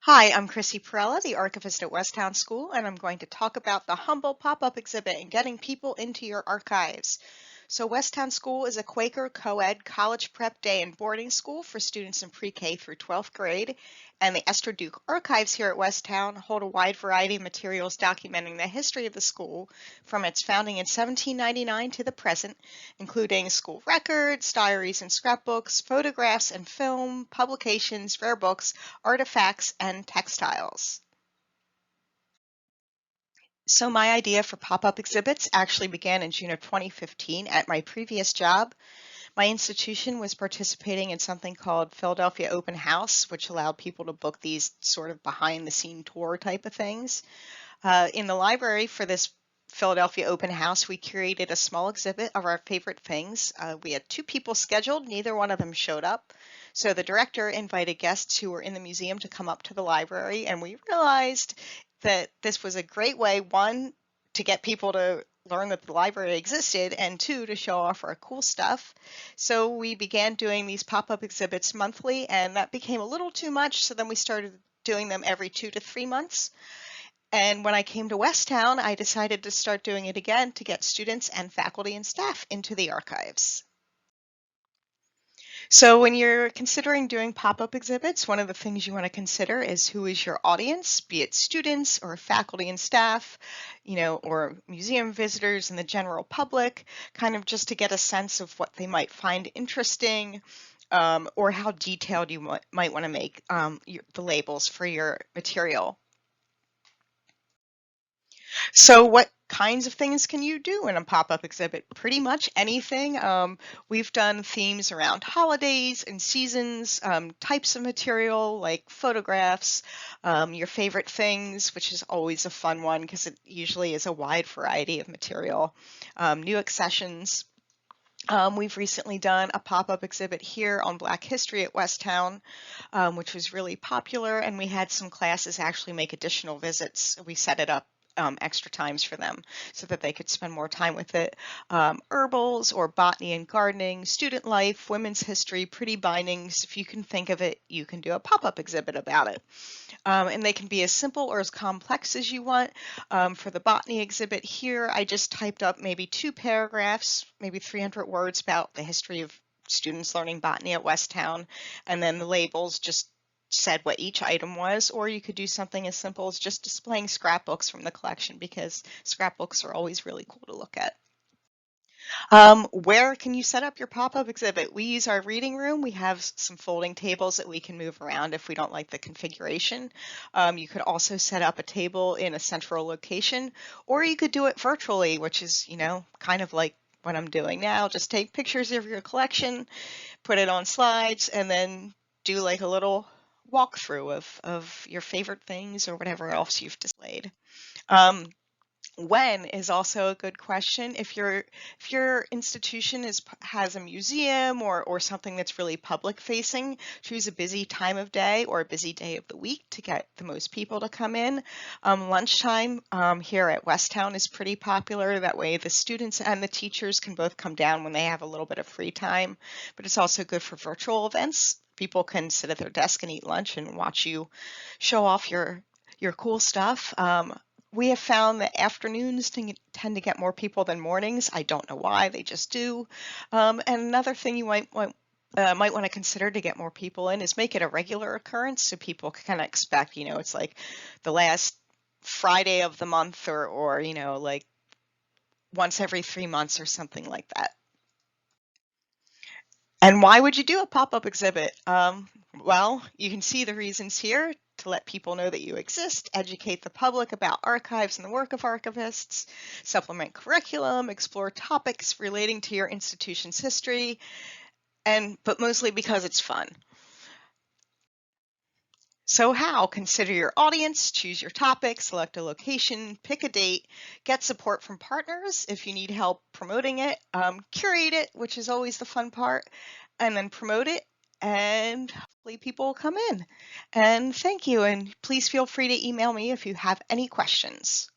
Hi, I'm Chrissie Perella, the archivist at Westtown School, and I'm going to talk about the Humble pop-up exhibit and getting people into your archives. So Westtown School is a Quaker co-ed college prep day and boarding school for students in pre-K through 12th grade, and the Esther Duke archives here at Westtown hold a wide variety of materials documenting the history of the school from its founding in 1799 to the present, including school records, diaries and scrapbooks, photographs and film, publications, rare books, artifacts, and textiles. So my idea for pop-up exhibits actually began in June of 2015 at my previous job. My institution was participating in something called Philadelphia Open House, which allowed people to book these sort of behind-the-scene tour type of things. In the library for this Philadelphia Open House, we curated a small exhibit of our favorite things. We had two people scheduled, neither one of them showed up. So the director invited guests who were in the museum to come up to the library, and we realized that this was a great way, one, to get people to learn that the library existed, and two, to show off our cool stuff. So we began doing these pop-up exhibits monthly, and that became a little too much, so then we started doing them every 2 to 3 months. And when I came to Westtown, I decided to start doing it again to get students and faculty and staff into the archives. So when you're considering doing pop-up exhibits, one of the things you want to consider is who is your audience, be it students or faculty and staff, or museum visitors and the general public, kind of just to get a sense of what they might find interesting, or how detailed you might want to make the labels for your material. So what kinds of things can you do in a pop-up exhibit? Pretty much anything. We've done themes around holidays and seasons, types of material like photographs, your favorite things, which is always a fun one because it usually is a wide variety of material, new accessions. We've recently done a pop-up exhibit here on Black History at Westtown, which was really popular, and we had some classes actually make additional visits. We set it up extra times for them so that they could spend more time with it. Herbals or botany and gardening, student life, women's history, pretty bindings. If you can think of it, you can do a pop-up exhibit about it. And they can be as simple or as complex as you want. For the botany exhibit here, I just typed up maybe 2 paragraphs, maybe 300 words about the history of students learning botany at Westtown, and then the labels just said what each item was, or you could do something as simple as just displaying scrapbooks from the collection because scrapbooks are always really cool to look at. Where can you set up your pop-up exhibit? We use our reading room. We have some folding tables that we can move around if we don't like the configuration. You could also set up a table in a central location, or you could do it virtually, which is, kind of like what I'm doing now. Just take pictures of your collection, put it on slides, and then do like a little walkthrough of your favorite things or whatever else you've displayed. Um, when is also a good question. If your institution has a museum or something that's really public facing, choose a busy time of day or a busy day of the week to get the most people to come in. Lunchtime here at Westtown is pretty popular. That way the students and the teachers can both come down when they have a little bit of free time, but it's also good for virtual events. People can sit at their desk and eat lunch and watch you show off your cool stuff. We have found that afternoons tend to get more people than mornings. I don't know why, they just do. And another thing you might want to consider to get more people in is make it a regular occurrence so people can kind of expect, it's like the last Friday of the month or like once every 3 months or something like that. And why would you do a pop-up exhibit? Well, you can see the reasons here: to let people know that you exist, educate the public about archives and the work of archivists, supplement curriculum, explore topics relating to your institution's history, but mostly because it's fun. So how? Consider your audience, choose your topic, select a location, pick a date, get support from partners if you need help promoting it, curate it, which is always the fun part, and then promote it, and hopefully people will come in. And thank you, and please feel free to email me if you have any questions.